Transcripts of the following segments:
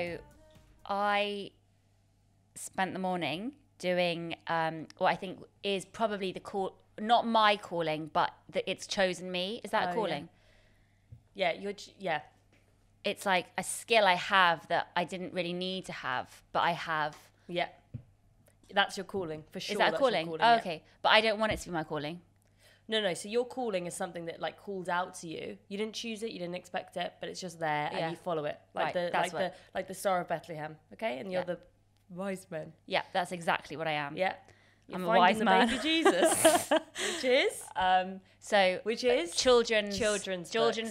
So I spent the morning doing what I think is probably the call, not my calling, but it's chosen me. Is that a calling? Yeah, It's like a skill I have that I didn't really need to have, but I have. Yeah. That's your calling, for sure. Is that a calling? Oh, okay. But I don't want it to be my calling. No. So your calling is something that like calls out to you. You didn't choose it, you didn't expect it, but it's just there and you follow it. Like the Star of Bethlehem, okay? And you're the wise men. Yeah, that's exactly what I am. Yeah. I'm a wise man. Baby Jesus. Which is children's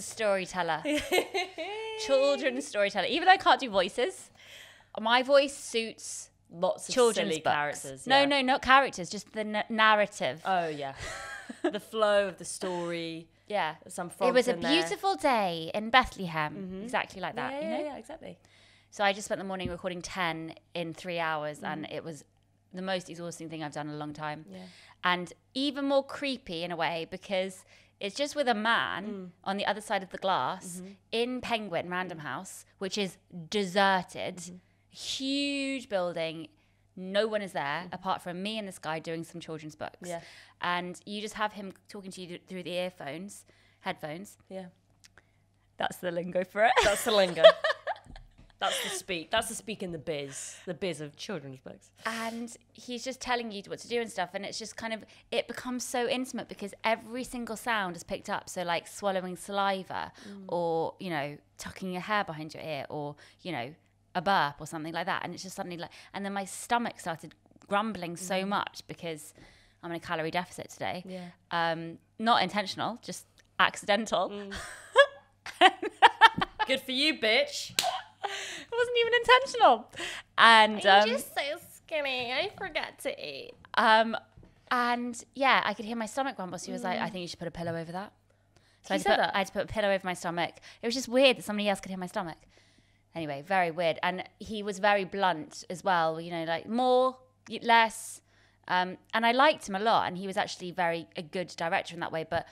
storyteller. Children's storyteller. Even though I can't do voices, my voice suits lots of children's silly books. Characters. Yeah. No, not characters, just the narrative. Oh yeah. The flow of the story. Yeah. Some frogs. It was a beautiful day in Bethlehem. Mm-hmm. Exactly like that. Yeah, exactly. So I just spent the morning recording 10 in 3 hours, and it was the most exhausting thing I've done in a long time. Yeah. And even more creepy in a way, because it's just with a man on the other side of the glass in Penguin Random House, which is deserted, huge building. No one is there apart from me and this guy doing some children's books. Yeah. And you just have him talking to you through the headphones. Yeah. That's the lingo for it. That's the lingo. That's the speak. That's the speak in the biz of children's books. And he's just telling you what to do and stuff. And it's just kind of, it becomes so intimate because every single sound is picked up. So like swallowing saliva or, tucking your hair behind your ear or, a burp or something like that. And it's just suddenly like, and then my stomach started grumbling so much because I'm in a calorie deficit today. Yeah. Not intentional, just accidental. Good for you, bitch. It wasn't even intentional. And I'm just so skinny. I forget to eat. And yeah, I could hear my stomach grumble. So he was like, I think you should put a pillow over that. So I had to put a pillow over my stomach. It was just weird that somebody else could hear my stomach. Anyway, very weird. And he was very blunt as well, like more, less. And I liked him a lot. And he was actually a good director in that way. But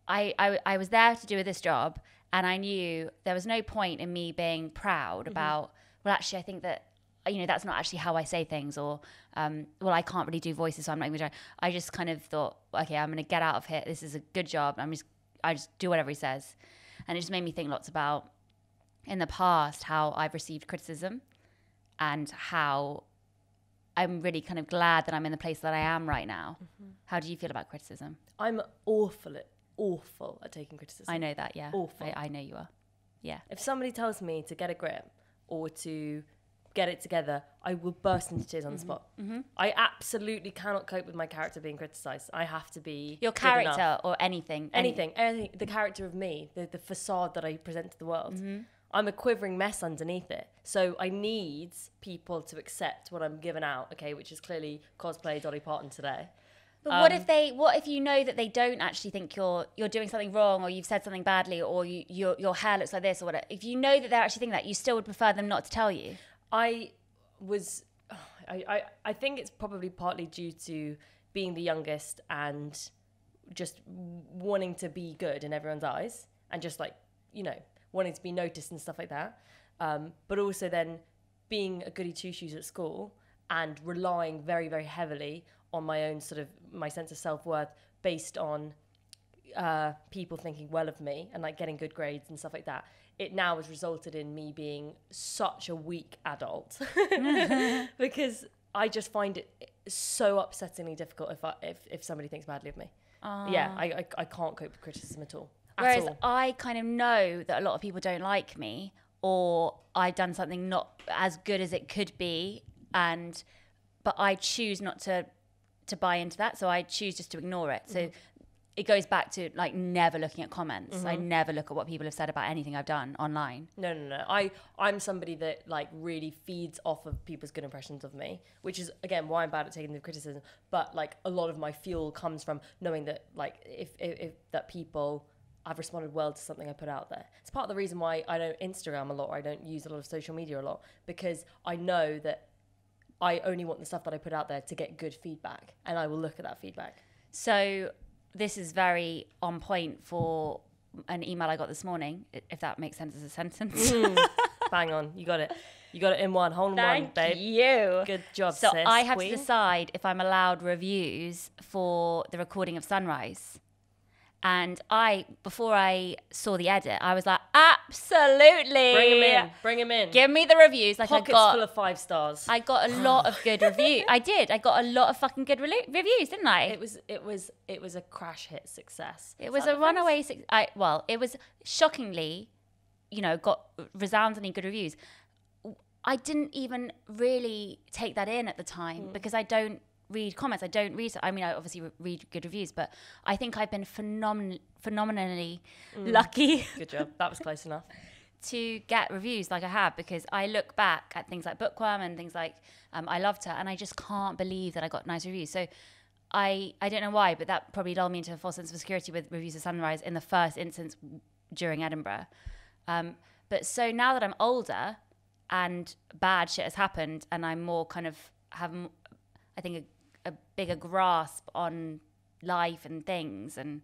I was there to do this job. And I knew there was no point in me being proud about, well, actually, I think that, that's not actually how I say things, or, well, I can't really do voices, so I'm not even trying. I just kind of thought, okay, I'm going to get out of here. This is a good job. I just do whatever he says. And it just made me think lots about, in the past, how I've received criticism and how I'm really kind of glad that I'm in the place that I am right now. How do you feel about criticism? I'm awful at taking criticism. I know that, yeah. Awful. I know you are. Yeah. If somebody tells me to get a grip or to get it together, I will burst into tears on the spot. I absolutely cannot cope with my character being criticised. I have to be your character or anything. Anything. The character of me, the facade that I present to the world. I'm a quivering mess underneath it. So I need people to accept what I'm giving out, okay, which is clearly cosplay Dolly Parton today. But what if you know that they don't actually think you're doing something wrong, or you've said something badly, or your hair looks like this or whatever? If you know that they're actually thinking that, you still would prefer them not to tell you? I think it's probably partly due to being the youngest and just wanting to be good in everyone's eyes and just like, wanting to be noticed and stuff like that. But also then being a goody two-shoes at school and relying very, very heavily on my own my sense of self-worth based on people thinking well of me and like getting good grades and stuff like that. It now has resulted in me being such a weak adult because I just find it so upsettingly difficult if somebody thinks badly of me. Yeah, I can't cope with criticism at all. Whereas I kind of know that a lot of people don't like me, or I've done something not as good as it could be, but I choose not to buy into that, so I choose just to ignore it. So it goes back to like never looking at comments. I never look at what people have said about anything I've done online. No. I'm somebody that like really feeds off of people's good impressions of me, which is again why I'm bad at taking the criticism. But like a lot of my fuel comes from knowing that like if that people have responded well to something I put out there. It's part of the reason why I don't Instagram a lot, or I don't use a lot of social media a lot, because I know that I only want the stuff that I put out there to get good feedback, and I will look at that feedback. So this is very on point for an email I got this morning, if that makes sense as a sentence. Bang on. You got it. You got it in one. Hole in one, babe. Thank you. Good job, So sis. I have to decide if I'm allowed reviews for the recording of Sunrise. And before I saw the edit, I was like, absolutely. Bring him in. Bring him in. Give me the reviews. Like Pockets full of 5 stars. I got a lot of good reviews. I did. I got a lot of fucking good reviews, didn't I? It was a crash hit success. It was a runaway. It was shockingly, got resoundingly good reviews. I didn't even really take that in at the time because I don't read comments. I don't read. I mean, I obviously read good reviews, but I think I've been phenomenally lucky. Good job. That was close enough. To get reviews like I have, because I look back at things like Bookworm and things like I Loved Her, and I just can't believe that I got nice reviews. So I don't know why, but that probably lulled me into a false sense of security with reviews of Sunrise in the first instance during Edinburgh. But so now that I'm older and bad shit has happened, and I'm more kind of I think a bigger grasp on life and things and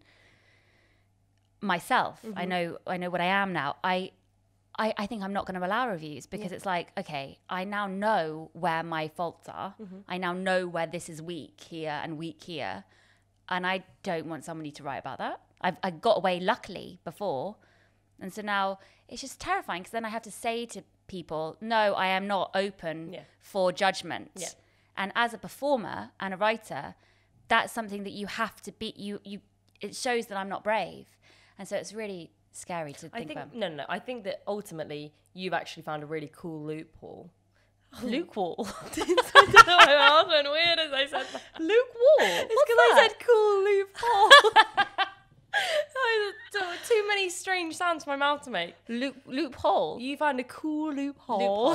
myself. I know what I am now. I think I'm not going to allow reviews because it's like, okay, I now know where my faults are. I now know where this is weak here and weak here. And I don't want somebody to write about that. I got away luckily before. And so now it's just terrifying because then I have to say to people, no, I am not open for judgment. Yeah. And as a performer and a writer, that's something that you have to be, it shows that I'm not brave. And so it's really scary to think about. No. I think that ultimately you've actually found a really cool loophole. Loophole? I don't know why I went weird as I said that. Loophole? It's because I said cool loophole. Too many strange sounds for my mouth to make. Loophole? You found a cool loophole.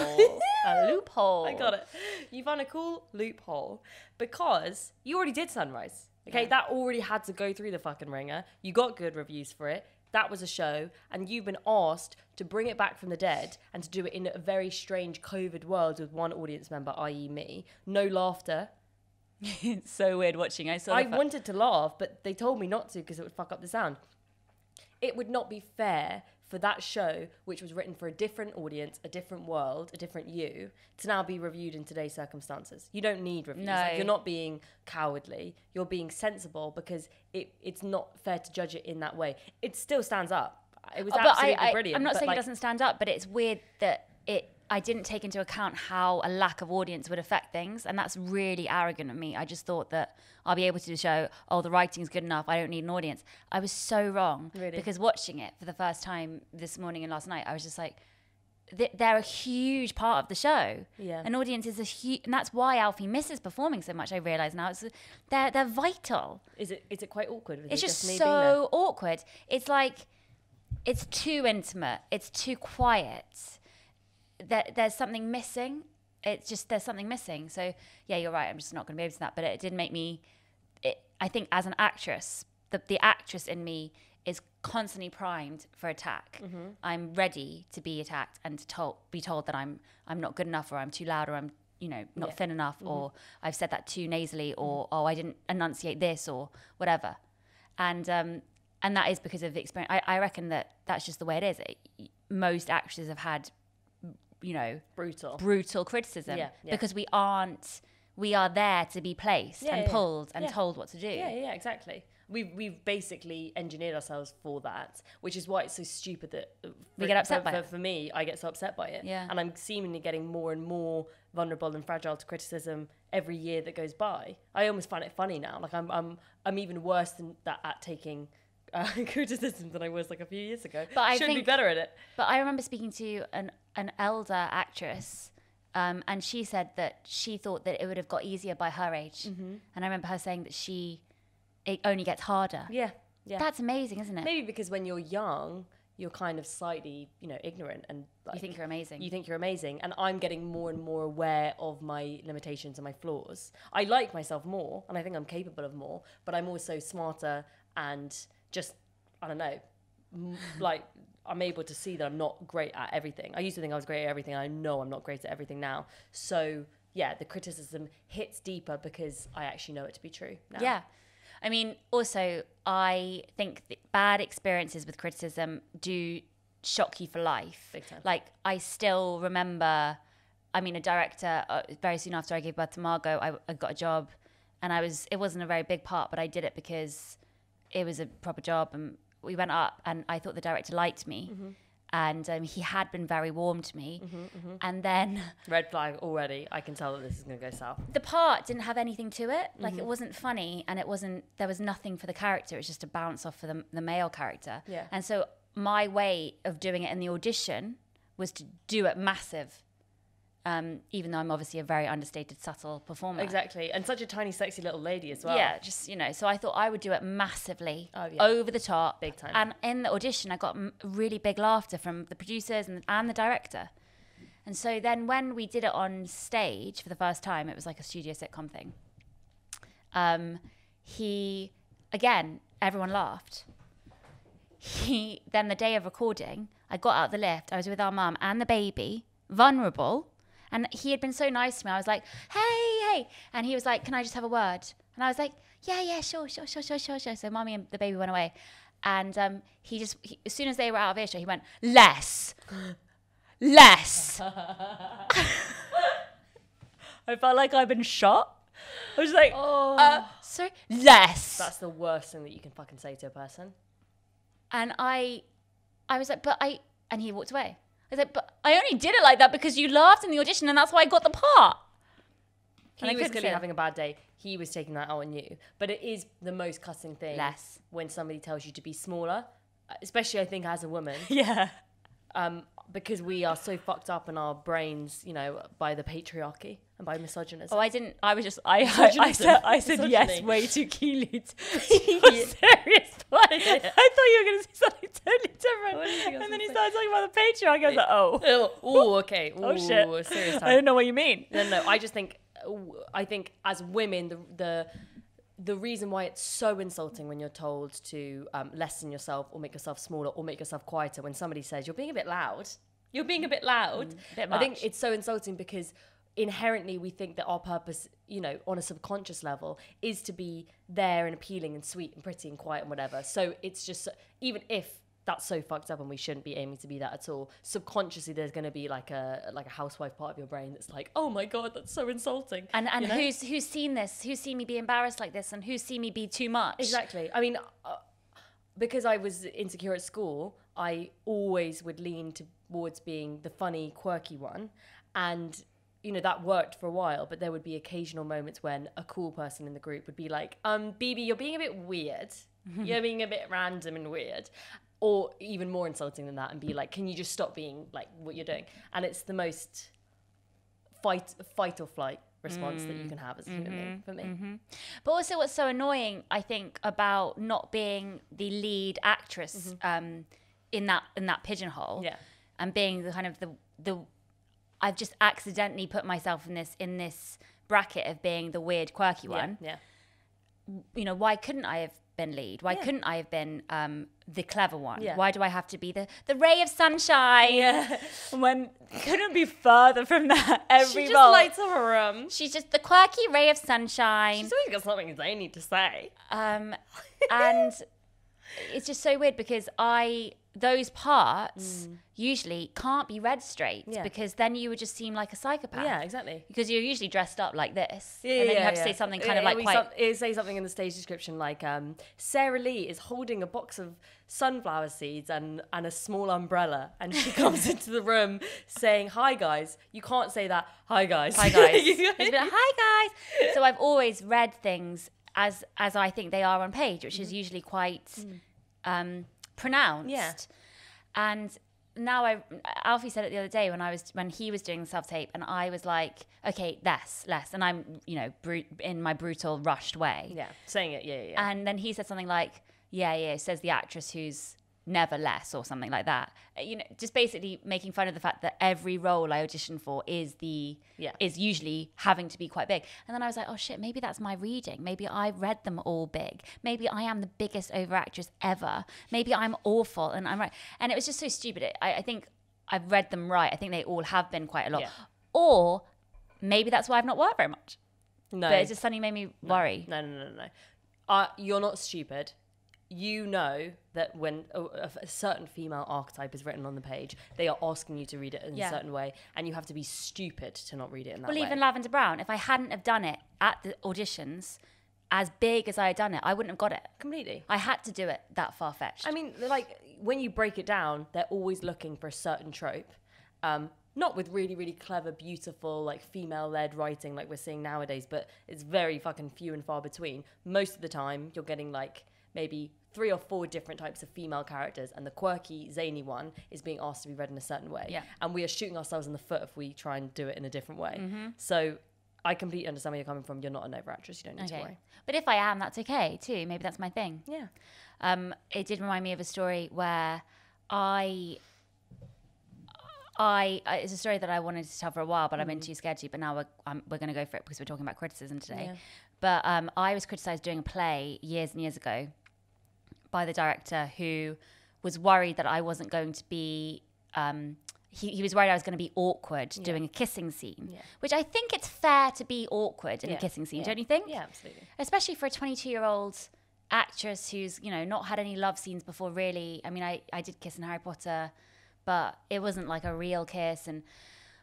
A loophole. I got it. You found a cool loophole because you already did Sunrise. Okay, that already had to go through the fucking ringer. You got good reviews for it. That was a show, and you've been asked to bring it back from the dead and to do it in a very strange COVID world with one audience member, i.e. me. No laughter. It's so weird watching. I wanted to laugh, but they told me not to because it would fuck up the sound. It would not be fair for that show, which was written for a different audience, a different world, a different you, to now be reviewed in today's circumstances. You don't need reviews. No. Like, you're not being cowardly. You're being sensible because it's not fair to judge it in that way. It still stands up. It was absolutely brilliant. I'm not saying it doesn't stand up, but it's weird that I didn't take into account how a lack of audience would affect things. And that's really arrogant of me. I just thought that I'll be able to show, the writing's good enough. I don't need an audience. I was so wrong. Really? Because watching it for the first time this morning and last night, I was just like, they're a huge part of the show. Yeah. An audience is a huge, and that's why Alfie misses performing so much. I realise now they're vital. Is it quite awkward? It's just so awkward. It's like, it's too intimate. It's too quiet. There's something missing. There's something missing. So yeah, you're right. I'm just not going to be able to that. But it did make me, I think as an actress, the actress in me is constantly primed for attack. I'm ready to be attacked and to be told that I'm not good enough, or I'm too loud, or I'm not thin enough, or I've said that too nasally, or I didn't enunciate this, or whatever. And that is because of the experience. I reckon that's just the way it is. Most actresses have had brutal criticism because we are there to be placed and pulled and told what to do. Yeah, exactly. We've basically engineered ourselves for that, which is why it's so stupid that we get upset by it. For me, I get so upset by it. Yeah. And I'm seemingly getting more and more vulnerable and fragile to criticism every year that goes by. I almost find it funny now. Like I'm even worse than that at taking criticism than I was like a few years ago. But I should be better at it. But I remember speaking to an elder actress, and she said that she thought that it would have got easier by her age. And I remember her saying that it only gets harder. Yeah. That's amazing, isn't it? Maybe because when you're young, you're kind of slightly, ignorant, and you think you're amazing. You think you're amazing, and I'm getting more and more aware of my limitations and my flaws. I like myself more, and I think I'm capable of more, but I'm also smarter and just, I don't know, like I'm able to see that I'm not great at everything. I used to think I was great at everything. I know I'm not great at everything now. So yeah, the criticism hits deeper because I actually know it to be true now. Yeah. I mean, also, I think that bad experiences with criticism do shock you for life. Big time. Like, I still remember, I mean, a director, very soon after I gave birth to Margot, I got a job, and it wasn't a very big part, but I did it because it was a proper job, and we went up, and I thought the director liked me. And he had been very warm to me. And then... Red flag already. I can tell that this is going to go south. The part didn't have anything to it. Like, it wasn't funny, and there was nothing for the character. It was just a bounce off for the male character. Yeah. And so my way of doing it in the audition was to do it massive. Even though I'm obviously a very understated, subtle performer. Exactly. And such a tiny, sexy little lady as well. Yeah, just, so I thought I would do it massively, Oh, yeah. over the top. Big time. And in the audition, I got really big laughter from the producers and the director. And so then when we did it on stage for the first time, it was like a studio sitcom thing. Again, everyone laughed. Then the day of recording, I got out the lift. I was with our mum and the baby, vulnerable. And he had been so nice to me. I was like, hey. And he was like, can I just have a word? And I was like, yeah, sure. So mommy and the baby went away. And as soon as they were out of earshot, he went, less. I felt like I'd been shot. I was like, sorry, less. That's the worst thing that you can fucking say to a person. And I was like, and he walked away. I was like, but I only did it like that because you laughed in the audition, and that's why I got the part. He was clearly having a bad day. He was taking that out on you. But it is the most cutting thing when somebody tells you to be smaller, especially I think as a woman. Yeah. Because we are so fucked up in our brains, by the patriarchy and by misogynism. Oh, I didn't. I was just. I said yes way too keenly. Serious point. I thought you were going to say something totally different, and then he started talking about the patriarchy. I was like, oh, okay. Ooh, oh shit. Serious time. I don't know what you mean. No. I think as women, the reason why it's so insulting when you're told to lessen yourself or make yourself smaller or make yourself quieter when somebody says you're being a bit loud. You're being a bit loud. Bit much. I think it's so insulting because inherently we think that our purpose, on a subconscious level, is to be there and appealing and sweet and pretty and quiet and whatever. So it's just, even if that's so fucked up and we shouldn't be aiming to be that at all, subconsciously there's going to be like a housewife part of your brain that's like, oh my God, that's so insulting. And who's seen this? Who's seen me be embarrassed like this? And who's seen me be too much? Exactly. I mean, because I was insecure at school, I always would lean towards being the funny, quirky one. And, that worked for a while, but there would be occasional moments when a cool person in the group would be like, Bebe, you're being a bit weird. You're being a bit random and weird. Or even more insulting than that, and be like, can you just stop being like what you're doing? And it's the most fight or flight response that you can have as a human being, for me. But also what's so annoying, I think, about not being the lead actress in that pigeonhole, and being the kind of the I've just accidentally put myself in this bracket of being the weird, quirky one. Yeah. Why couldn't I have been lead? Why couldn't I have been the clever one? Yeah. Why do I have to be the ray of sunshine? Yeah. When couldn't be further from that. She just lights up a room. She's just the quirky ray of sunshine. She's always got something they need to say. And it's just so weird because those parts usually can't be read straight because then you would just seem like a psychopath. Yeah, exactly. Because you're usually dressed up like this. And then you have to say something kind of like say something in the stage description like, Sarah Lee is holding a box of sunflower seeds and a small umbrella, and she comes into the room saying, hi guys. You can't say that, hi guys. Hi guys. It's been like, hi guys. So I've always read things as I think they are on page, which is usually quite pronounced. Yeah. And now Alfie said it the other day when he was doing the self-tape, and I was like, okay, less. And I'm, in my brutal, rushed way. Yeah, saying it, yeah. And then he said something like, yeah, says the actress who's never less, or something like that. Just basically making fun of the fact that every role I audition for is usually having to be quite big. And then I was like, oh shit, maybe that's my reading. Maybe I read them all big. Maybe I am the biggest over actress ever. Maybe I'm awful and I'm right. And it was just so stupid. I think I've read them right. I think they all have been quite a lot. Yeah. Or maybe that's why I've not worked very much. No. But it just suddenly made me worry. No. You're not stupid. you know that when a certain female archetype is written on the page, they are asking you to read it in a certain way, and you have to be stupid to not read it in that way. Well, even Lavender Brown, if I hadn't have done it at the auditions, as big as I had done it, I wouldn't have got it. Completely. I had to do it that far-fetched. I mean, like, when you break it down, they're always looking for a certain trope. Not with really, really clever, beautiful, like, female-led writing like we're seeing nowadays, but it's very fucking few and far between. Most of the time, you're getting, like, maybe 3 or 4 different types of female characters, and the quirky, zany one is being asked to be read in a certain way. Yeah. And we are shooting ourselves in the foot if we try and do it in a different way. So I completely understand where you're coming from. You're not an over-actress. You don't need to worry. But if I am, that's okay, too. Maybe that's my thing. Yeah. It did remind me of a story where it's a story that I wanted to tell for a while, but I've been too scared to. But now we're going to go for it because we're talking about criticism today. Yeah. But I was criticised doing a play years and years ago by the director, who was worried that I wasn't going to be... He was worried I was going to be awkward doing a kissing scene, which I think it's fair to be awkward in a kissing scene, don't you think? Yeah, absolutely. Especially for a 22-year-old actress who's, you know, not had any love scenes before, really. I mean, I did kiss in Harry Potter, but it wasn't like a real kiss. And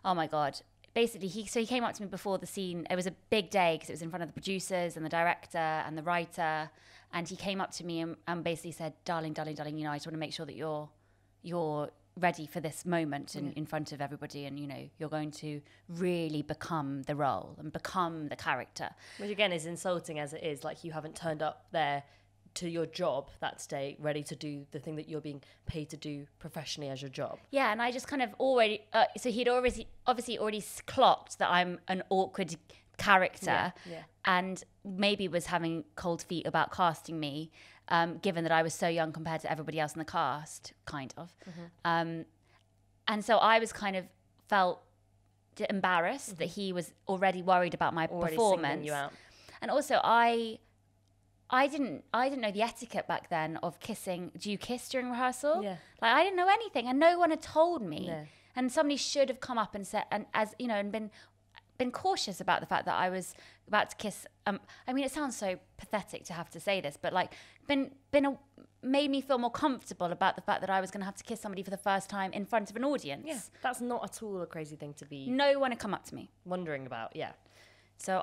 oh my God. Basically, he came up to me before the scene. It was a big day because it was in front of the producers and the director and the writer. And he came up to me and basically said, darling, you know, I just want to make sure that you're ready for this moment in front of everybody, and, you know, you're going to really become the role and become the character. Which, again, is insulting as it is. Like, you haven't turned up there to your job that day ready to do the thing that you're being paid to do professionally as your job. Yeah, and I just kind of already... so he'd obviously already clocked that I'm an awkward character, and maybe was having cold feet about casting me, given that I was so young compared to everybody else in the cast, kind of. And so I was kind of felt embarrassed that he was already worried about my performance. Singling you out. And also I didn't know the etiquette back then of kissing. Do you kiss during rehearsal? Yeah. Like, I didn't know anything, and no one had told me. No. And somebody should have come up and said, and as you know, and been cautious about the fact that I was about to kiss. I mean, it sounds so pathetic to have to say this, but like, made me feel more comfortable about the fact that I was going to have to kiss somebody for the first time in front of an audience. Yeah, that's not at all a crazy thing to be. No one had come up to me Wondering about. Yeah. So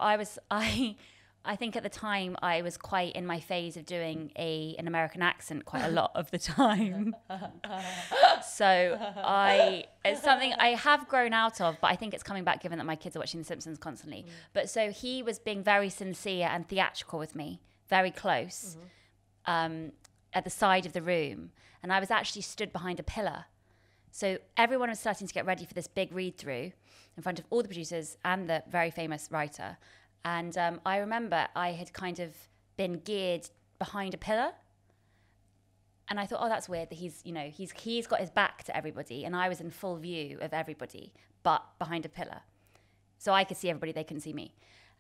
I think at the time I was quite in my phase of doing an American accent quite a lot of the time. So it's something I have grown out of, but I think it's coming back given that my kids are watching The Simpsons constantly. But so he was being very sincere and theatrical with me, very close, at the side of the room. And I was actually stood behind a pillar. So everyone was starting to get ready for this big read-through in front of all the producers and the very famous writer. And I remember I had kind of been geared behind a pillar. And I thought, oh, that's weird that he's got his back to everybody. And I was in full view of everybody, but behind a pillar. So I could see everybody, they couldn't see me.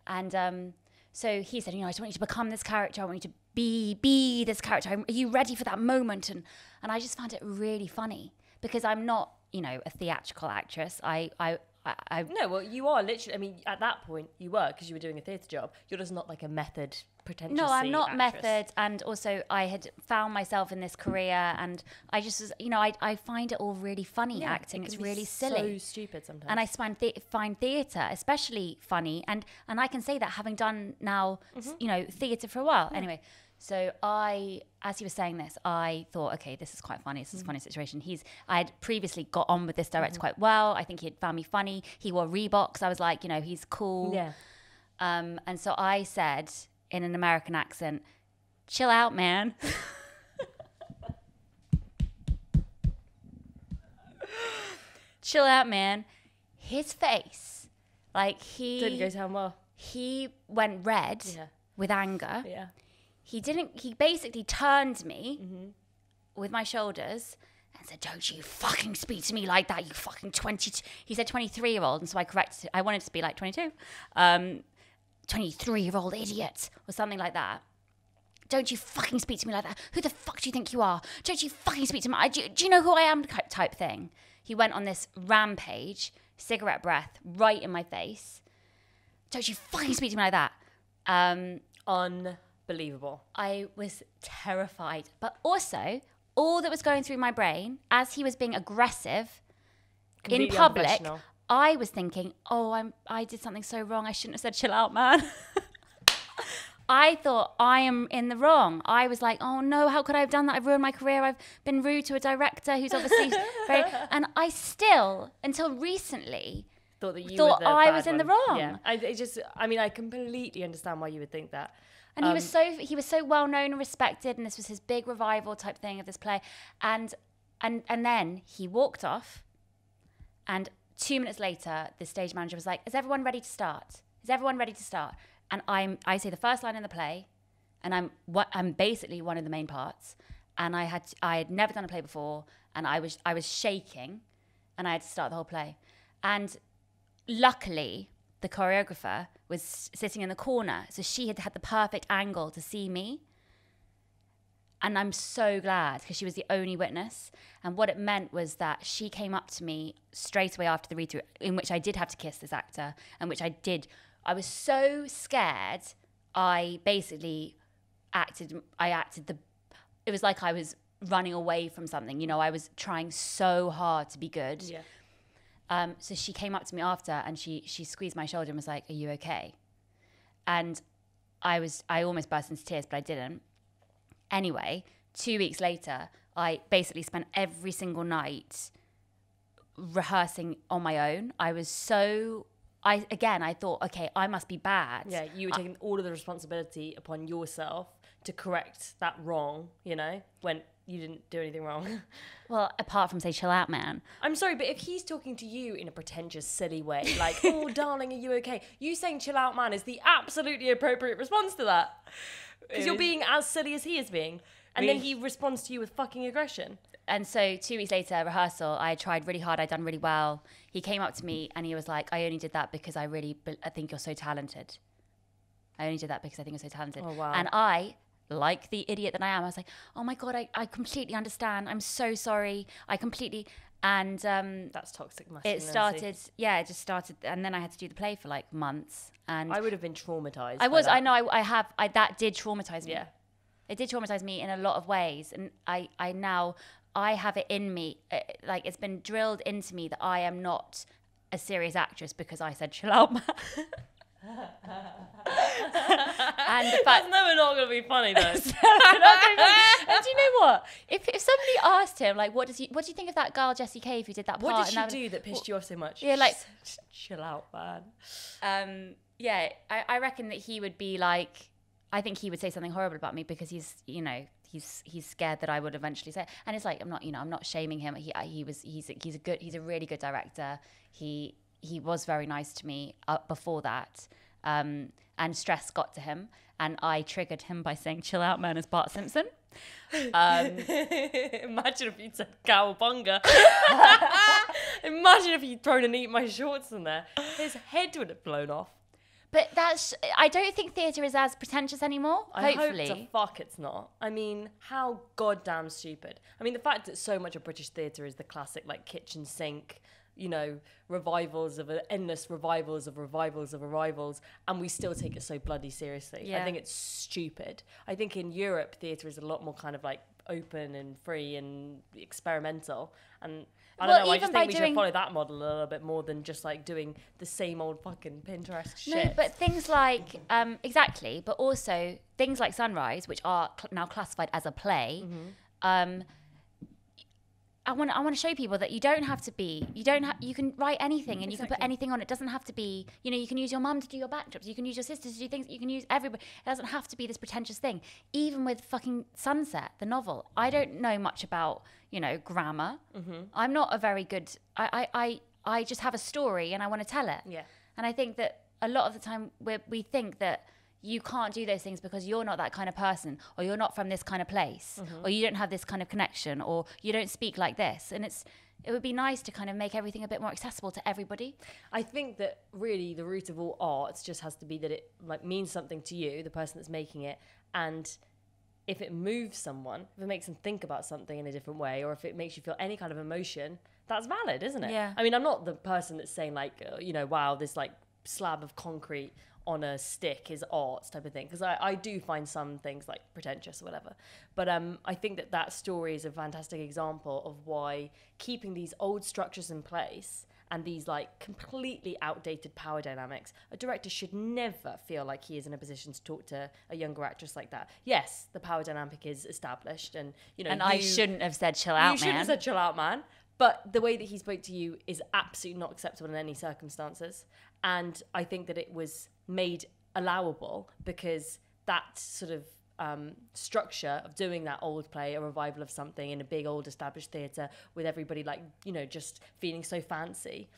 And so he said, I just want you to become this character. I want you to be this character. Are you ready for that moment? And I just found it really funny because I'm not, a theatrical actress. No, well, you are literally. I mean, at that point, you were, because you were doing a theatre job. You're just not like a method, pretentious. No, I'm not actress. method, and also I had found myself in this career, and I just was, I find it all really funny acting. It's really silly, so stupid sometimes. And I find theatre especially funny, and I can say that having done now, theatre for a while. Anyway. So as he was saying this, I thought, okay, this is quite funny. This is a funny situation. I had previously got on with this director quite well. I think he had found me funny. He wore Reeboks. I was like, he's cool. Yeah. And so I said in an American accent, chill out, man. Chill out, man. His face, like didn't go down well. He went red with anger. Yeah. He basically turned me with my shoulders and said, don't you fucking speak to me like that, you fucking 22. He said 23-year-old, and so I corrected it. I wanted to be like 22. 23-year-old idiot, or something like that. Don't you fucking speak to me like that. Who the fuck do you think you are? Don't you fucking speak to me. Do you know who I am type thing. He went on this rampage, cigarette breath, right in my face. Don't you fucking speak to me like that. believable. I was terrified. But also, all that was going through my brain as he was being aggressive Completely in public, unprofessional. I was thinking, I did something so wrong. I shouldn't have said chill out, man. I thought I am in the wrong. I was like, oh no, how could I have done that? I've ruined my career. I've been rude to a director who's obviously very... And I still, until recently, thought I was in the wrong. Yeah, I completely understand why you would think that. And he was so well known and respected, and this was his big revival type thing of this play. And then he walked off, and 2 minutes later, the stage manager was like, "Is everyone ready to start? Is everyone ready to start?" And I say the first line in the play, and I'm basically one of the main parts, and I had never done a play before, and I was shaking, and I had to start the whole play, and luckily the choreographer was sitting in the corner, so she had the perfect angle to see me. And I'm so glad, because she was the only witness. And what it meant was that she came up to me straight away after the read-through, in which I did have to kiss this actor, and which I did. I was so scared, I basically it was like I was running away from something. You know, I was trying so hard to be good. Yeah. So she came up to me after, and she squeezed my shoulder and was like, "Are you okay?" And I almost burst into tears, but I didn't. Anyway, 2 weeks later, I basically spent every single night rehearsing on my own. I thought, okay, I must be bad. Yeah, you were taking all of the responsibility upon yourself to correct that wrong, you know, when you didn't do anything wrong. Well, apart from say, chill out, man. I'm sorry, but if he's talking to you in a pretentious, silly way, like, oh, darling, are you okay? You saying chill out, man, is the absolutely appropriate response to that. Because you're being as silly as he is being. And then he responds to you with fucking aggression. And so 2 weeks later, rehearsal, I tried really hard. I'd done really well. He came up to me and he was like, "I only did that because I think you're so talented. I only did that because I think you're so talented." Oh, wow. And I, like the idiot that I am, I was like, "Oh my God, I completely understand. I'm so sorry. I completely..." And that's toxic masculinity. It just started. And then I had to do the play for like months. And I would have been traumatized. That did traumatize me. Yeah. It did traumatize me in a lot of ways. And I have it in me, like it's been drilled into me that I am not a serious actress because I said chill out, man. And the fact that's never not going to be funny though. And do you know what? If somebody asked him like, what do you think of that girl Jessie Cave who did that part? What did she do that pissed you off so much? Yeah, like chill out, man. Yeah, I reckon that he would be like, I think he would say something horrible about me because he's scared that I would eventually say it. And it's like, I'm not shaming him. He's a really good director. He was very nice to me before that. And stress got to him, and I triggered him by saying chill out, man, as Bart Simpson. Imagine if you'd said cowabunga. Imagine if you'd thrown an eat my shorts in there. His head would have blown off. But I don't think theatre is as pretentious anymore, hopefully. I hope to fuck it's not. I mean, how goddamn stupid. I mean, the fact that so much of British theatre is the classic, like, kitchen sink, you know, endless revivals of revivals, and we still take it so bloody seriously. Yeah. I think it's stupid. I think in Europe, theatre is a lot more kind of, like, open and free and experimental, and I don't know, I just think we should follow that model a little bit more than just like doing the same old fucking Pinterest shit. No, but things like, exactly, but also things like Sunrise, which are now classified as a play, I want to show people that you don't have to be, you can write anything and you can put anything on. It doesn't have to be, you know, you can use your mum to do your backdrops, you can use your sisters to do things, you can use everybody. It doesn't have to be this pretentious thing. Even with fucking Sunset, the novel, I don't know much about, you know, grammar. I'm not a very good, I just have a story and I want to tell it. Yeah. And I think that a lot of the time we think that you can't do those things because you're not that kind of person, or you're not from this kind of place, or you don't have this kind of connection, or you don't speak like this. And it would be nice to kind of make everything a bit more accessible to everybody. I think that really the root of all arts just has to be that it like means something to you, the person that's making it, and if it moves someone, if it makes them think about something in a different way, or if it makes you feel any kind of emotion, that's valid, isn't it? Yeah. I mean, I'm not the person that's saying like, you know, wow, this like slab of concrete on a stick is art type of thing, because I do find some things like pretentious or whatever, but I think that story is a fantastic example of why keeping these old structures in place and these like completely outdated power dynamics, a director should never feel like he is in a position to talk to a younger actress like that. Yes, the power dynamic is established, and I shouldn't have said chill out, man. You shouldn't have said chill out, man. But the way that he spoke to you is absolutely not acceptable in any circumstances. And I think that it was made allowable because that sort of structure of doing that old play, a revival of something in a big old established theatre with everybody like, just feeling so fancy,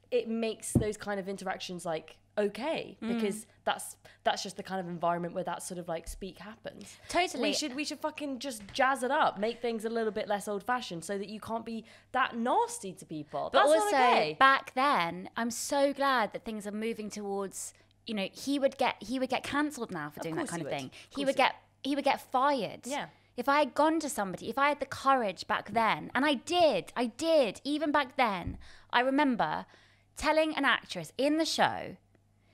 it makes those kind of interactions like okay, because that's just the kind of environment where that sort of like speak happens. Totally. We should fucking just jazz it up, make things a little bit less old fashioned so that you can't be that nasty to people. But that's also not okay. Back then, I'm so glad that things are moving towards, he would get cancelled now for doing that kind of thing. He would get fired. Yeah. If I had gone to somebody, if I had the courage back then, and I did, even back then, I remember telling an actress in the show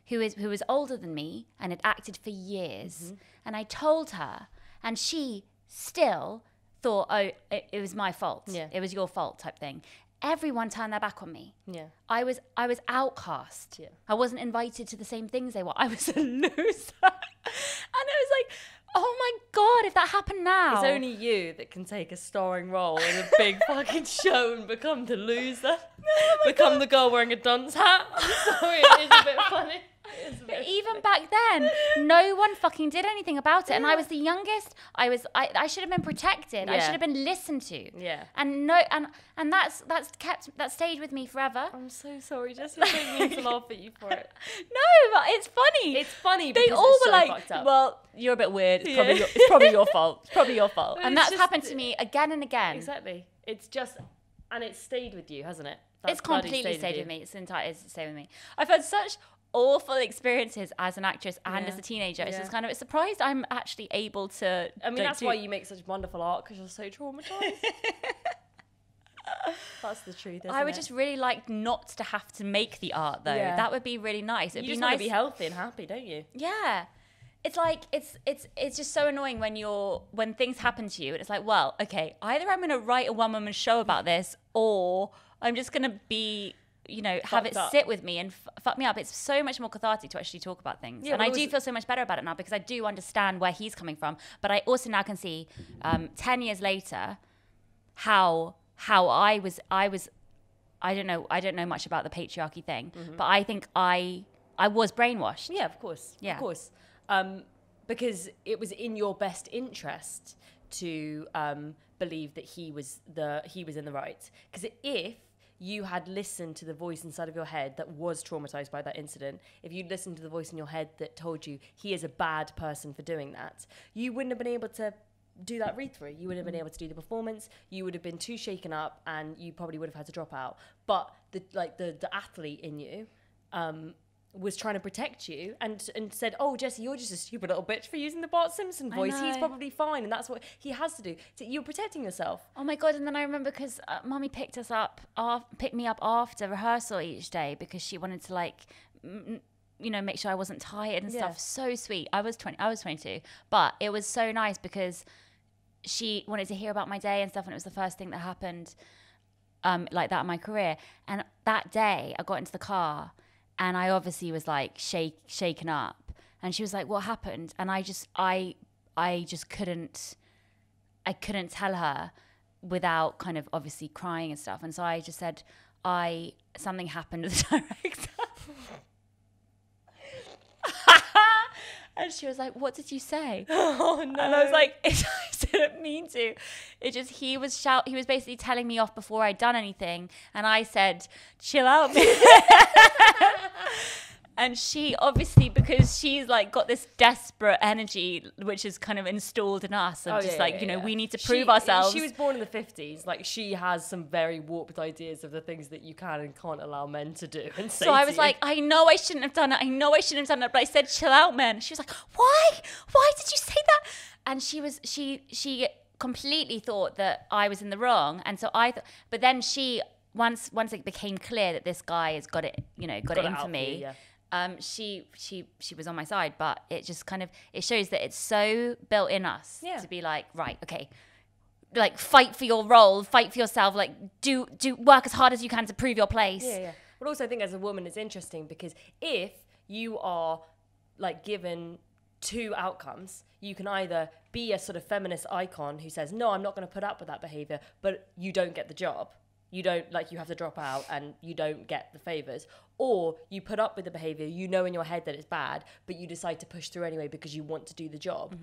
who was older than me and had acted for years, and I told her, and she still thought, oh, it was my fault. Yeah. It was your fault type thing. Everyone turned their back on me. Yeah. I was outcast. Yeah. I wasn't invited to the same things they were. I was a loser. And it was like, oh my God, if that happened now. It's only you that can take a starring role in a big fucking show and become the loser. Become the girl wearing a dunce hat. I'm sorry, it is a bit funny. But even back then, no one fucking did anything about it. And I was the youngest. I should have been protected. I should have been listened to. Yeah. And that stayed with me forever. I'm so sorry, Jessie. I don't mean to laugh at you for it. No, but it's funny. It's funny because they all it's were so like, fucked up. well, you're a bit weird. It's probably your fault. It's probably your fault. But And it's that's happened to me again and again. Exactly. It's just, and it's stayed with you, hasn't it? It's completely stayed with me. It's stayed with me. I've had such awful experiences as an actress and as a teenager. It's just kind of a surprise I'm actually able to. I mean, that's why you make such wonderful art, because you're so traumatized. That's the truth. I would just really like not to have to make the art though. Yeah. That would be really nice. It'd you be just nice want to be healthy and happy, don't you? Yeah. It's like it's just so annoying when things happen to you and it's like, well, okay, either I'm going to write a one-woman show about this, or I'm just going to be, have it sit with me and fuck me up. It's so much more cathartic to actually talk about things. Yeah, and I do feel so much better about it now because I do understand where he's coming from. But I also now can see 10 years later how I don't know much about the patriarchy thing, but I think I was brainwashed. Yeah, of course. Yeah. Of course. Because it was in your best interest to believe that he was in the right. Because if you had listened to the voice inside of your head that was traumatized by that incident, if you'd listened to the voice in your head that told you he is a bad person for doing that, you wouldn't have been able to do that read through. You wouldn't have been able to do the performance. You would have been too shaken up, and you probably would have had to drop out. But the athlete in you was trying to protect you and said, oh, Jessie, you're just a stupid little bitch for using the Bart Simpson voice. He's probably fine, and that's what he has to do. So you're protecting yourself. Oh my God. And then I remember because Mummy picked me up after rehearsal each day because she wanted to make sure I wasn't tired and stuff. So sweet. I was 22, but it was so nice because she wanted to hear about my day and stuff, and it was the first thing that happened like that in my career. And that day I got into the car and I obviously was like shaken up, and she was like, what happened? And I just couldn't tell her without kind of obviously crying and stuff. And so I just said, something happened with the director. And she was like, what did you say? Oh no. And I was like, I didn't mean to. He was basically telling me off before I'd done anything. And I said, chill out, man. And she obviously, because she's like got this desperate energy, which is kind of installed in us, of we need to prove ourselves. She was born in the 50s. Like, she has some very warped ideas of the things that you can and can't allow men to do. And so I was like, I know I shouldn't have done it. But I said, chill out, man. She was like, why? Why did you say that? And she completely thought that I was in the wrong. And so but then once it became clear that this guy has got it in for me. she was on my side, but it just kind of, it shows that it's so built in us to be like, right, okay, like fight for your role, fight for yourself, like do work as hard as you can to prove your place. Yeah. But also I think as a woman it's interesting because if you are like given two outcomes, you can either be a sort of feminist icon who says, no, I'm not going to put up with that behavior, but you don't get the job. You don't, like, you have to drop out and you don't get the favors. Or you put up with the behavior, you know in your head that it's bad, but you decide to push through anyway because you want to do the job.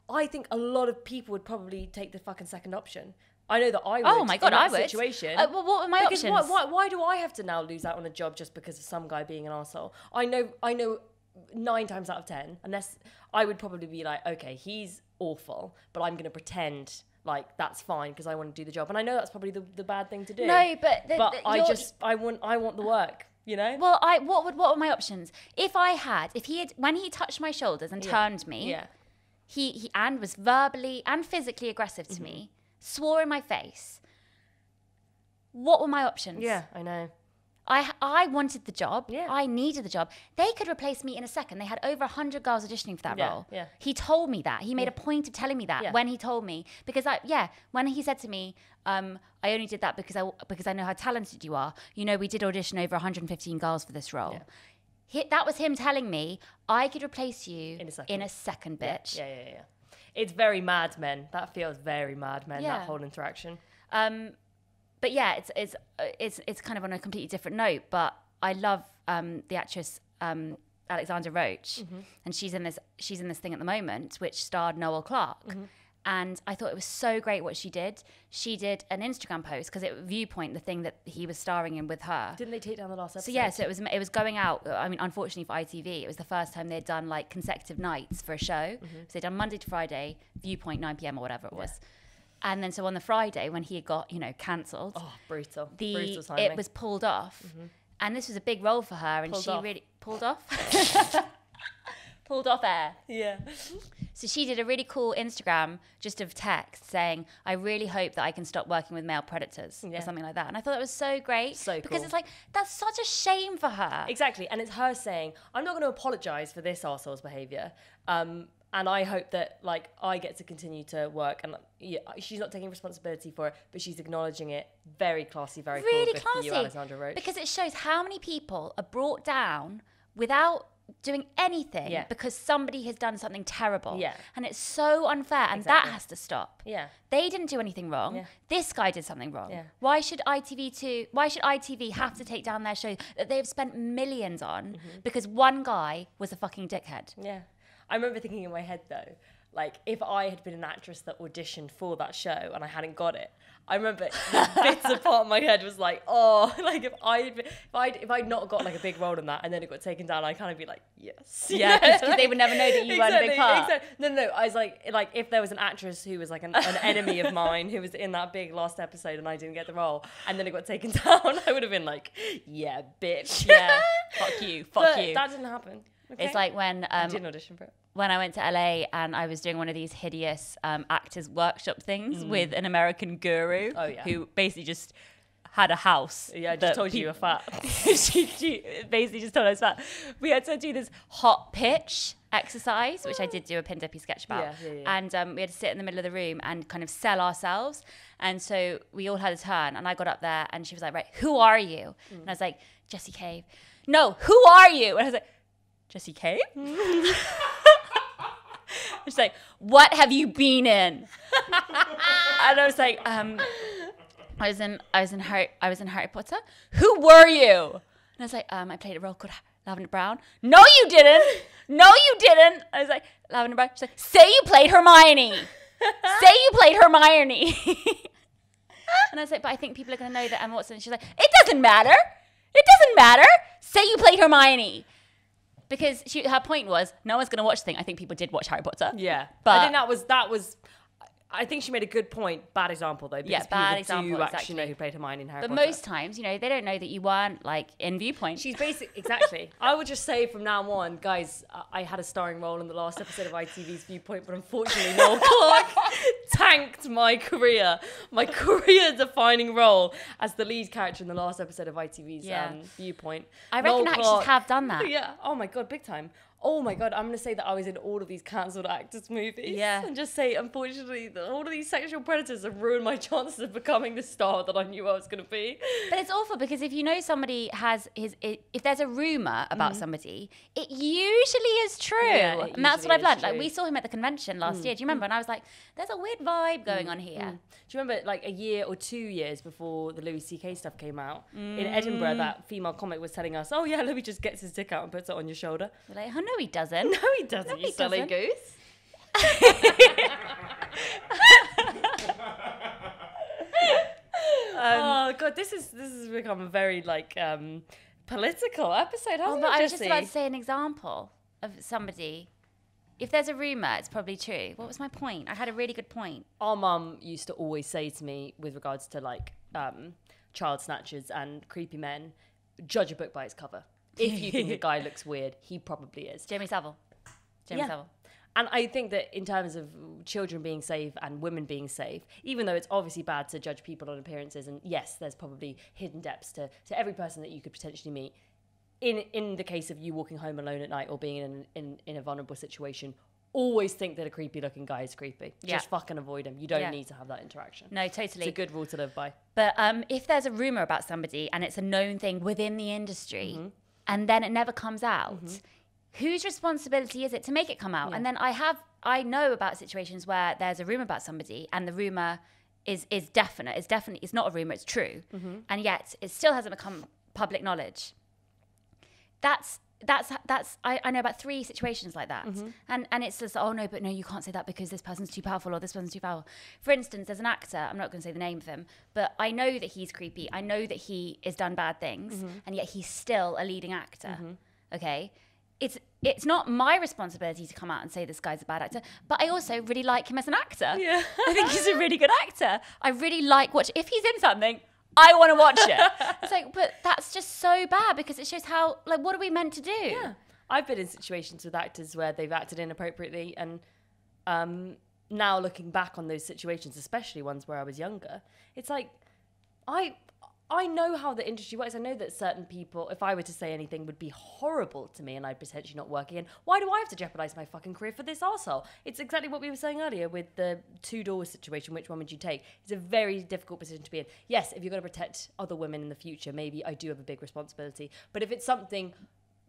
I think a lot of people would probably take the fucking second option. I know that I would. Oh my God, I would. Situation. Well, what were my options? Why do I have to now lose out on a job just because of some guy being an arsehole? I know 9 times out of 10, unless I would probably be like, okay, he's awful, but I'm going to pretend like that's fine because I want to do the job. And I know that's probably the bad thing to do. No, but I want the work, you know? Well, what were my options? When he touched my shoulders and turned me, he and was verbally and physically aggressive to me, swore in my face. What were my options? Yeah, I know. I wanted the job. Yeah. I needed the job. They could replace me in a second. They had over 100 girls auditioning for that role. Yeah. He told me that. He made a point of telling me that when he told me. Because when he said to me, I only did that because I know how talented you are. You know, we did audition over 115 girls for this role. Yeah. That was him telling me, I could replace you in a second, bitch. Yeah. It's very Mad Men. That feels very Mad Men, that whole interaction. But yeah, it's kind of on a completely different note. But I love the actress Alexandra Roach, and she's in this thing at the moment, which starred Noel Clarke. And I thought it was so great what she did. She did an Instagram post because it Viewpoint, the thing that he was starring in with her. Didn't they take down the last episode? So it was going out. I mean, unfortunately for ITV, it was the first time they'd done like consecutive nights for a show. So they'd done Monday to Friday, Viewpoint 9 p.m. or whatever it was. And then so on the Friday when he had got, cancelled. Oh, brutal. It was pulled off. And this was a big role for her. And really pulled off. Pulled off air. Yeah. So she did a really cool Instagram just of text saying, I really hope that I can stop working with male predators or something like that. And I thought that was so great. So cool. Because it's like, that's such a shame for her. Exactly. And it's her saying, I'm not going to apologise for this arsehole's behaviour. And I hope that, like, I get to continue to work. And she's not taking responsibility for it, but she's acknowledging it. Very classy, very really cool. Classy. You, Alexandra Roach. Because it shows how many people are brought down without doing anything because somebody has done something terrible. Yeah. And it's so unfair. And that has to stop. Yeah. They didn't do anything wrong. Yeah. This guy did something wrong. Yeah. Why should ITV have to take down their show that they've spent millions on because one guy was a fucking dickhead? Yeah. I remember thinking in my head though, like if I had been an actress that auditioned for that show and I hadn't got it, I remember bits of part of my head was like, oh, like if I'd not got like a big role in that and then it got taken down, I'd kind of be like, yes. Yeah, because they would never know that you weren't a big part. Exactly. No, I was like if there was an actress who was like an enemy of mine who was in that big last episode and I didn't get the role and then it got taken down, I would have been like, yeah, bitch. Yeah, fuck you. That didn't happen. Okay? It's like when I didn't audition for it. When I went to LA and I was doing one of these hideous actors workshop things with an American guru who basically just had a house. Yeah, just told you were fat. she basically just told us fat. We had to do this hot pitch exercise, which I did do a pin dippy sketch about. Yeah. And we had to sit in the middle of the room and kind of sell ourselves. And so we all had a turn and I got up there and she was like, right, who are you? And I was like, Jessie Cave. No, who are you? And I was like, Jessie Cave? She's like, what have you been in? And I was like, I was in Harry Potter. Who were you? And I was like, I played a role called Lavender Brown. No, you didn't. No, you didn't. I was like, Lavender Brown. She's like, say you played Hermione. Say you played Hermione. And I was like, but I think people are going to know that Emma Watson. And she's like, it doesn't matter. It doesn't matter. Say you played Hermione. Because her point was, no one's going to watch the thing. I think people did watch Harry Potter. Yeah. But I think that was. I think she made a good point. Bad example, though. Because bad people example, do actually exactly. know who played Hermione in Harry But Potter. most times, you know, they don't know that you weren't, like, in Viewpoint. She's exactly. I would just say from now on, guys, I had a starring role in the last episode of ITV's Viewpoint, but unfortunately Noel Clarke tanked my career-defining role as the lead character in the last episode of ITV's Viewpoint. I reckon actors have done that. Yeah. Oh my God, big time. Oh my God, I'm going to say that I was in all of these cancelled actors movies. Yeah. And just say, unfortunately, that all of these sexual predators have ruined my chances of becoming the star that I knew I was going to be. But it's awful because if you know somebody if there's a rumour about somebody, it usually is true. Yeah, and that's what I've learned. Like, true. we saw him at the convention last year. Do you remember? And I was like, there's a weird vibe going on here. Do you remember, like, a year or 2 years before the Louis C.K. stuff came out, in Edinburgh, that female comic was telling us, oh yeah, Louis just gets his dick out and puts it on your shoulder. We're like, oh, no, he doesn't. No, he doesn't, No, you silly doesn't. goose. Oh God, this has become a very, like, political episode, hasn't it, But I was just Jessie? about to say an example of somebody. If there's a rumour, it's probably true. What was my point? I had a really good point. Our mum used to always say to me, with regards to, like, child snatchers and creepy men, judge a book by its cover. If you think a guy looks weird, he probably is. Jamie Savile. Savile. And I think that in terms of children being safe and women being safe, even though it's obviously bad to judge people on appearances, and yes, there's probably hidden depths to every person that you could potentially meet, in the case of you walking home alone at night or being in a vulnerable situation, always think that a creepy looking guy is creepy. Yeah. Just fucking avoid him. You don't need to have that interaction. No, totally. It's a good rule to live by. But if there's a rumour about somebody and it's a known thing within the industry and then it never comes out, whose responsibility is it to make it come out? Yeah. And then I know about situations where there's a rumour about somebody and the rumour is definite. It's not a rumour, it's true. And yet it still hasn't become public knowledge. I know about 3 situations like that. And it's just, oh no, but no, you can't say that because this person's too powerful or this person's too powerful. For instance, there's an actor, I'm not going to say the name of him, but I know that he's creepy. I know that he has done bad things and yet he's still a leading actor. Okay? It's not my responsibility to come out and say this guy's a bad actor, but I also really like him as an actor. Yeah. I think he's a really good actor. I really like if he's in something, I want to watch it. It's like, but that's just so bad because it shows how, like, what are we meant to do? Yeah. I've been in situations with actors where they've acted inappropriately, and now looking back on those situations, especially ones where I was younger, it's like, I know how the industry works. I know that certain people, if I were to say anything, would be horrible to me and I'd potentially not work again. Why do I have to jeopardise my fucking career for this arsehole? It's exactly what we were saying earlier with the 2 doors situation. Which one would you take? It's a very difficult position to be in. Yes, if you're going to protect other women in the future, maybe I do have a big responsibility. But if it's something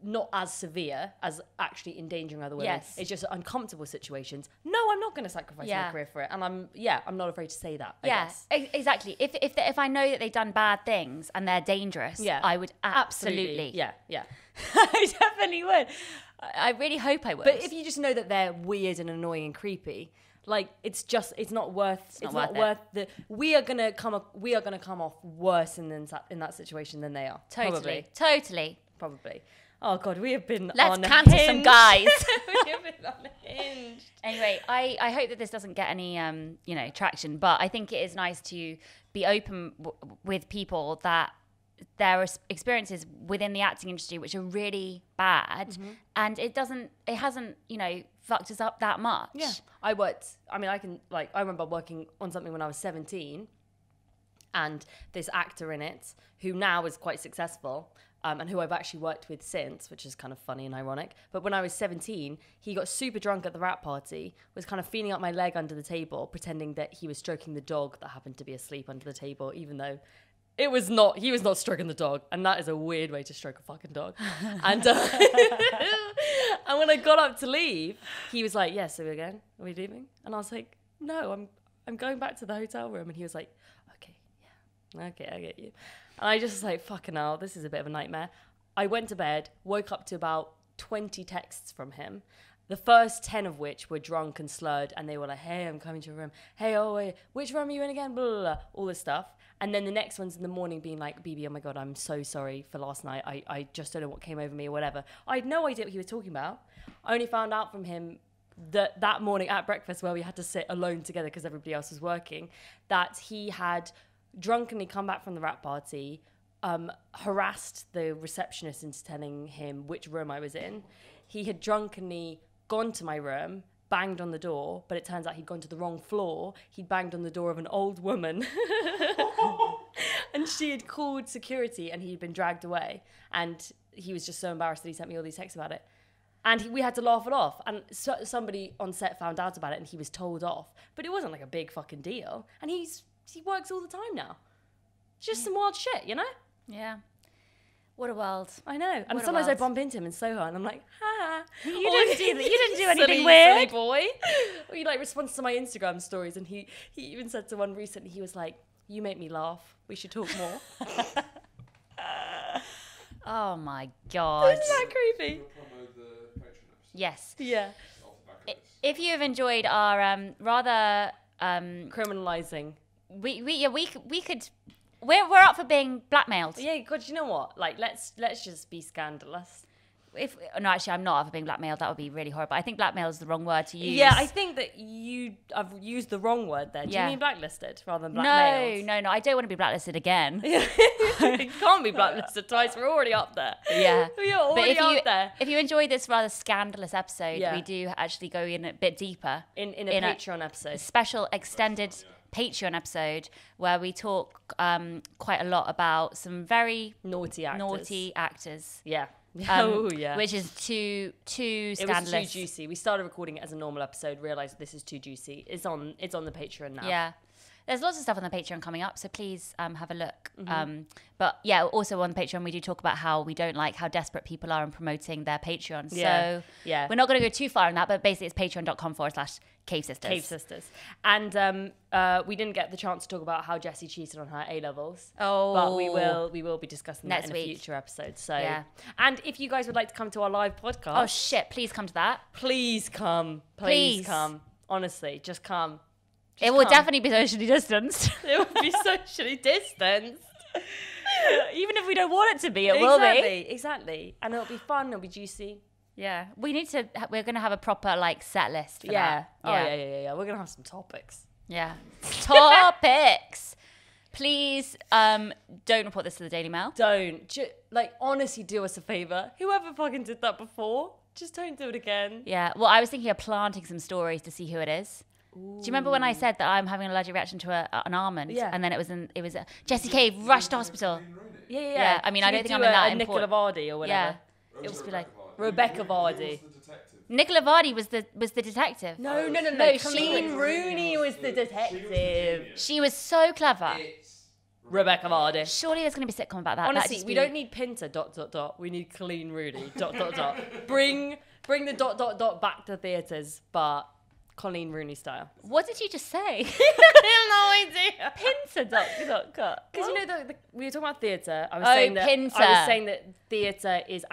not as severe as actually endangering other women, it's just uncomfortable situations, no, I'm not going to sacrifice my career for it. And I'm not afraid to say that, I guess. Exactly. If I know that they've done bad things and they're dangerous, I would absolutely. Yeah. I definitely would. I really hope I would. But if you just know that they're weird and annoying and creepy, like, it's not worth the. We are gonna come off worse in that situation than they are. Totally. Probably. Oh God, we have been. Let's cancel some guys. We have been unhinged. Anyway, I hope that this doesn't get any traction, but I think it is nice to be open with people that there are experiences within the acting industry which are really bad, and it hasn't fucked us up that much. Yeah, I remember working on something when I was 17, and this actor in it, who now is quite successful, and who I've actually worked with since, which is kind of funny and ironic. But when I was 17, he got super drunk at the wrap party, was kind of feeling up my leg under the table, pretending that he was stroking the dog that happened to be asleep under the table, even though he was not stroking the dog. And that is a weird way to stroke a fucking dog. And and when I got up to leave, he was like, "Yes, so we're going? Are we leaving?" And I was like, "No, I'm going back to the hotel room." And he was like, "Okay, I get you." And I just was like, fucking hell, this is a bit of a nightmare. I went to bed, woke up to about 20 texts from him, the first 10 of which were drunk and slurred, and they were like, "Hey, I'm coming to your room. Hey, oh, wait, which room are you in again?" Blah, blah, blah, all this stuff. And then the next one's in the morning being like, "Bebe, oh my God, I'm so sorry for last night. I just don't know what came over me," or whatever. I had no idea what he was talking about. I only found out from him that morning at breakfast where we had to sit alone together because everybody else was working, that he had drunkenly come back from the rap party, harassed the receptionist into telling him which room I was in. He had drunkenly gone to my room, banged on the door, but it turns out he'd gone to the wrong floor. He'd banged on the door of an old woman. And she had called security and he'd been dragged away. And he was just so embarrassed that he sent me all these texts about it. And we had to laugh it off. And somebody on set found out about it and he was told off. But it wasn't like a big fucking deal. And he works all the time now. It's just some wild shit, you know? Yeah. What a world. I know. And What a sometimes I world. bump into him in Soho and I'm like, ha. You didn't do that. You didn't do anything Silly weird. boy. Or he like responds to my Instagram stories and he even said to one recently, he was like, you make me laugh. We should talk more. Oh my God. Isn't that creepy? Yes. Yeah. If you have enjoyed our rather Criminalizing. we could we're up for being blackmailed. Yeah, God, you know what? Like, let's just be scandalous. No, actually, I'm not up for being blackmailed. That would be really horrible. I think blackmail is the wrong word to use. Yeah, I think that I've used the wrong word there. Do you mean blacklisted rather than blackmailed? No. I don't want to be blacklisted again. You can't be blacklisted twice. We're already up there. Yeah. We are already up there. If you enjoyed this rather scandalous episode, Yeah. we do actually go in a bit deeper. In a Patreon episode. A special extended Patreon episode where we talk quite a lot about some very Naughty actors. Yeah. Which is too scandalous. It was too juicy. We started recording it as a normal episode, realised this is too juicy. It's on the Patreon now. Yeah. There's lots of stuff on the Patreon coming up, so please have a look. But yeah, also on the Patreon, we do talk about how we don't like how desperate people are in promoting their Patreon. Yeah. So Yeah. we're not going to go too far in that, but basically it's patreon.com/Cave Sisters. Cave Sisters. And we didn't get the chance to talk about how Jessie cheated on her A-levels. Oh. But we will be discussing Next that in week. a future episode. So Yeah. And if you guys would like to come to our live podcast, Oh shit, please come to that. please come. Please come. Honestly, just come. It will definitely be socially distanced. It will be socially distanced. Even if we don't want it to be, it will be. Exactly. And it'll be fun, it'll be juicy. Yeah. We're going to have a proper like set list for that. Oh, yeah. We're going to have some topics. Yeah. Topics. Please don't report this to the Daily Mail. Don't. Honestly, do us a favour. Whoever fucking did that before, just don't do it again. Yeah. Well, I was thinking of planting some stories to see who it is. Ooh. Do you remember when I said that I'm having an allergic reaction to an almond? Yeah. And then it was Jessie Cave rushed to hospital. Yeah. I mean, I don't think I'm in that Nicola Vardy or whatever. Yeah. It'll just be like Rebecca Vardy. Nicola Vardy was the detective. No. Colleen Rooney was the detective. She was so clever. Rebecca Vardy. Surely there's going to be a sitcom about that. Honestly, we don't need Pinter ... We need Colleen Rooney ... Bring the ... back to theatres, but Colleen Rooney style. What did you just say? I have no idea. Pinter ... Because you know we were talking about theatre. I was saying that theatre is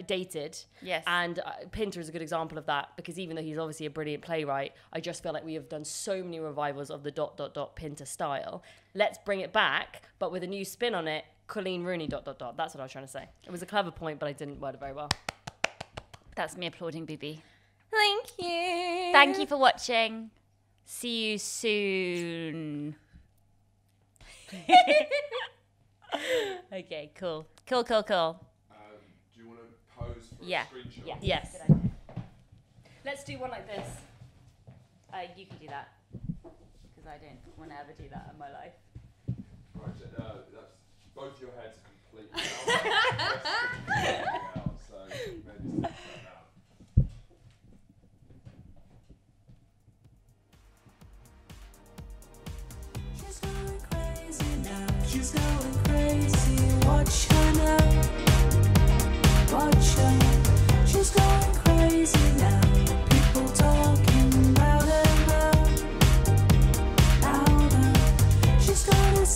dated. Yes. And Pinter is a good example of that because even though he's obviously a brilliant playwright, I just feel like we have done so many revivals of the ... Pinter style. Let's bring it back, but with a new spin on it. Colleen Rooney ... That's what I was trying to say. It was a clever point, but I didn't word it very well. That's me applauding Bebe. Thank you. Thank you for watching. See you soon. Okay, cool. Cool. Do you want to pose for a screenshot? Yeah. Yes. Let's do one like this. You can do that. Because I don't want to ever do that in my life. Right, that's both your heads completely out.